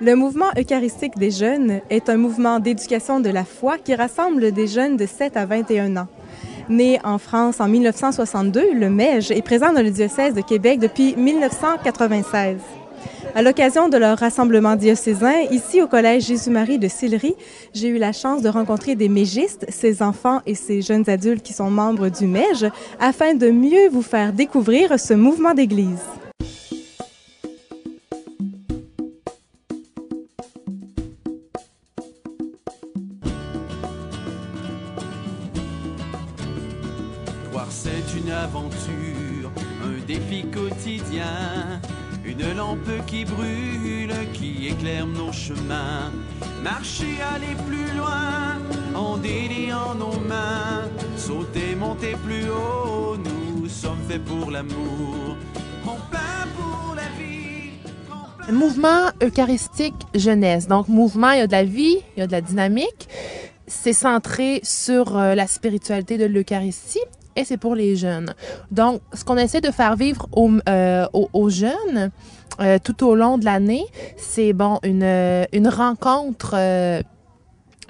Le mouvement eucharistique des jeunes est un mouvement d'éducation de la foi qui rassemble des jeunes de 7 à 21 ans. Né en France en 1962, le MEJ est présent dans le diocèse de Québec depuis 1996. À l'occasion de leur rassemblement diocésain, ici au Collège Jésus-Marie de Sillery, j'ai eu la chance de rencontrer des mégistes, ces enfants et ces jeunes adultes qui sont membres du MEJ, afin de mieux vous faire découvrir ce mouvement d'Église. Croire c'est une aventure, un défi quotidien, une lampe qui brûle, qui éclaire nos chemins. Marcher, aller plus loin, en déliant nos mains. Sauter, monter plus haut, nous sommes faits pour l'amour. Tremplin pour la vie. Mouvement eucharistique jeunesse. Donc, mouvement, il y a de la vie, il y a de la dynamique. C'est centré sur la spiritualité de l'Eucharistie. Et c'est pour les jeunes. Donc, ce qu'on essaie de faire vivre aux jeunes tout au long de l'année, c'est une rencontre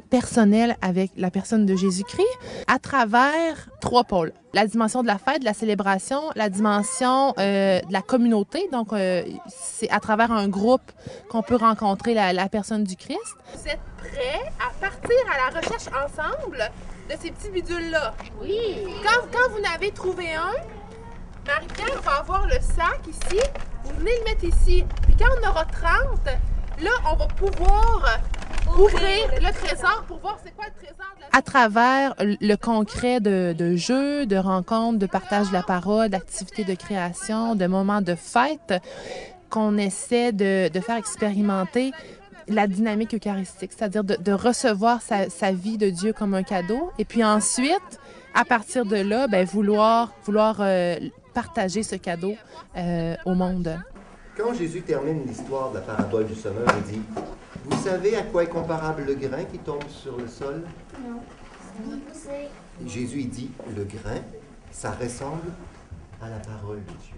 personnelle avec la personne de Jésus-Christ à travers 3 pôles. La dimension de la fête, de la célébration, la dimension de la communauté. Donc, c'est à travers un groupe qu'on peut rencontrer la personne du Christ. Vous êtes prêts à partir à la recherche ensemble de ces petits bidules-là? Oui! Quand vous n'avez trouvé un, Marie-Pierre va avoir le sac ici. Vous venez le mettre ici. Puis quand on aura 30, là, on va pouvoir ouvrir le trésor pour voir c'est quoi le trésor de la... À travers le concret de jeux, de rencontres, de partage de la parole, d'activités de création, de moments de fête, qu'on essaie de faire expérimenter la dynamique eucharistique, c'est-à-dire de recevoir sa vie de Dieu comme un cadeau, et puis ensuite, à partir de là, vouloir partager ce cadeau au monde. Quand Jésus termine l'histoire de la parabole du semeur, il dit « Vous savez à quoi est comparable le grain qui tombe sur le sol? » Non. Jésus il dit « Le grain, ça ressemble à la parole de Dieu. »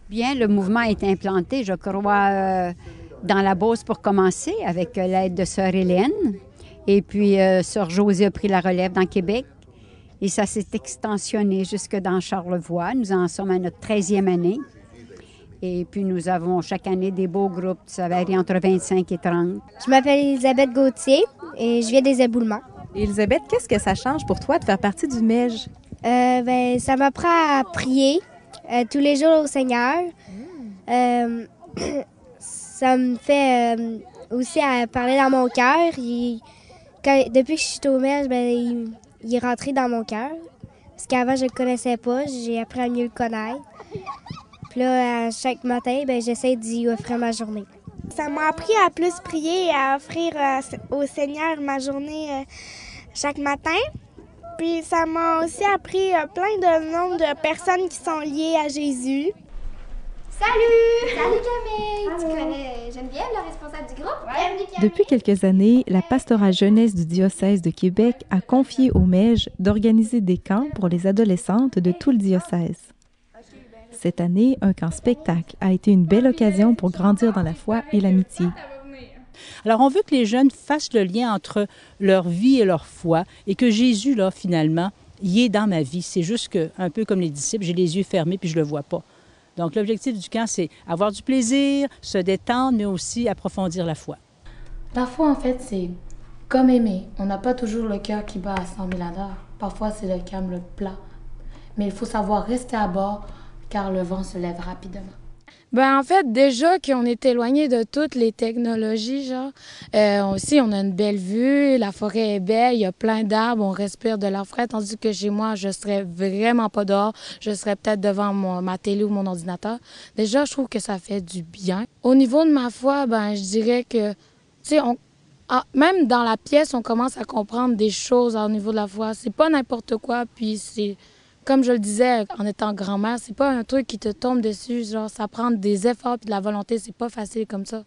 Bien, le mouvement est implanté, je crois, dans la Beauce pour commencer, avec l'aide de Sœur Hélène. Et puis, Sœur Josée a pris la relève dans Québec. Et ça s'est extensionné jusque dans Charlevoix. Nous en sommes à notre 13e année. Et puis, nous avons chaque année des beaux groupes. Ça varie entre 25 et 30. Je m'appelle Elisabeth Gauthier et je viens des éboulements. Elisabeth, qu'est-ce que ça change pour toi de faire partie du MEJ? Ça m'apprend à prier tous les jours au Seigneur. Ça me fait aussi à parler dans mon cœur. Depuis que je suis au MEJ, il est rentré dans mon cœur. Parce qu'avant, je ne le connaissais pas. J'ai appris à mieux le connaître. Puis là, chaque matin, j'essaie d'y offrir ma journée. Ça m'a appris à plus prier et à offrir au Seigneur ma journée chaque matin. Puis ça m'a aussi appris plein de noms de personnes qui sont liées à Jésus. Salut! Salut Camille! Tu connais Geneviève, la responsable du groupe? Ouais. Depuis quelques années, la pastorale jeunesse du diocèse de Québec a confié au MEJ d'organiser des camps pour les adolescentes de tout le diocèse. Cette année, un camp spectacle a été une belle occasion pour grandir dans la foi et l'amitié. Alors, on veut que les jeunes fassent le lien entre leur vie et leur foi et que Jésus, là, finalement, y est dans ma vie. C'est juste que, un peu comme les disciples, j'ai les yeux fermés puis je le vois pas. Donc, l'objectif du camp, c'est avoir du plaisir, se détendre, mais aussi approfondir la foi. La foi, en fait, c'est comme aimer. On n'a pas toujours le cœur qui bat à 100 000 à l'heure. Parfois, c'est le calme, le plat. Mais il faut savoir rester à bord, car le vent se lève rapidement. En fait, déjà qu'on est éloigné de toutes les technologies, genre, aussi, on a une belle vue, la forêt est belle, il y a plein d'arbres, on respire de l'air frais, tandis que chez moi, je serais vraiment pas dehors, je serais peut-être devant ma télé ou mon ordinateur. Déjà, je trouve que ça fait du bien. Au niveau de ma foi, je dirais que, tu sais, même dans la pièce, on commence à comprendre des choses au niveau de la foi. C'est pas n'importe quoi, puis c'est... Comme je le disais, en étant grand-mère, c'est pas un truc qui te tombe dessus. Genre, ça prend des efforts et de la volonté. C'est pas facile comme ça.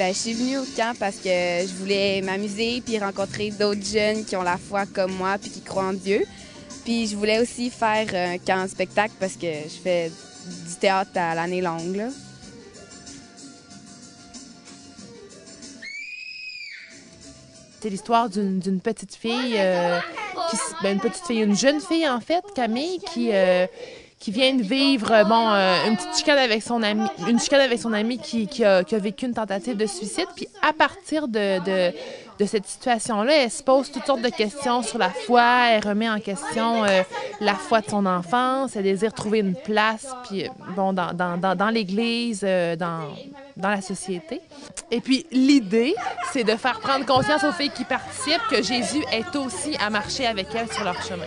Je suis venue au camp parce que je voulais m'amuser puis rencontrer d'autres jeunes qui ont la foi comme moi puis qui croient en Dieu. Puis je voulais aussi faire un camp spectacle parce que je fais du théâtre à l'année longue, là. C'est l'histoire d'une petite fille, une jeune fille en fait, Camille, qui vient de vivre une petite chicane avec son ami qui a vécu une tentative de suicide. Puis à partir de cette situation-là, elle se pose toutes sortes de questions sur la foi, elle remet en question la foi de son enfance, elle désire trouver une place puis dans l'Église, dans la société. Et puis l'idée, c'est de faire prendre conscience aux filles qui participent que Jésus est aussi à marcher avec elles sur leur chemin.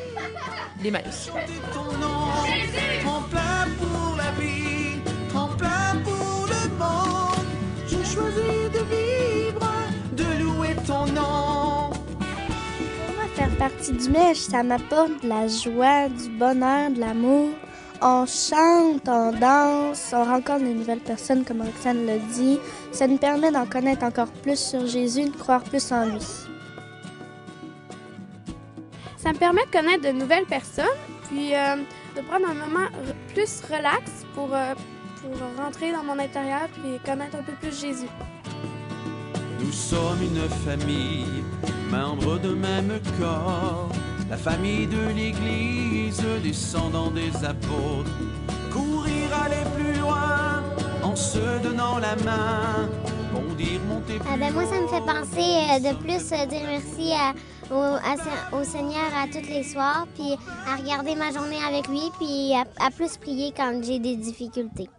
L'Emmaüs. Tremplin pour la vie, tremplin pour le monde. J'ai choisi de vivre, de louer ton nom. Moi, faire partie du MEJ, ça m'apporte de la joie, du bonheur, de l'amour. On chante, on danse, on rencontre de nouvelles personnes, comme Roxane l'a dit. Ça nous permet d'en connaître encore plus sur Jésus, de croire plus en lui. Ça me permet de connaître de nouvelles personnes, puis de prendre un moment plus relax pour rentrer dans mon intérieur puis connaître un peu plus Jésus. Nous sommes une famille, membres de même corps, la famille de l'Église, descendants des apôtres. Courir, aller plus loin, en se donnant la main, bondir, monter plus moi, ça me fait penser de plus dire merci au Seigneur à tous les soirs, puis à regarder ma journée avec lui, puis à plus prier quand j'ai des difficultés.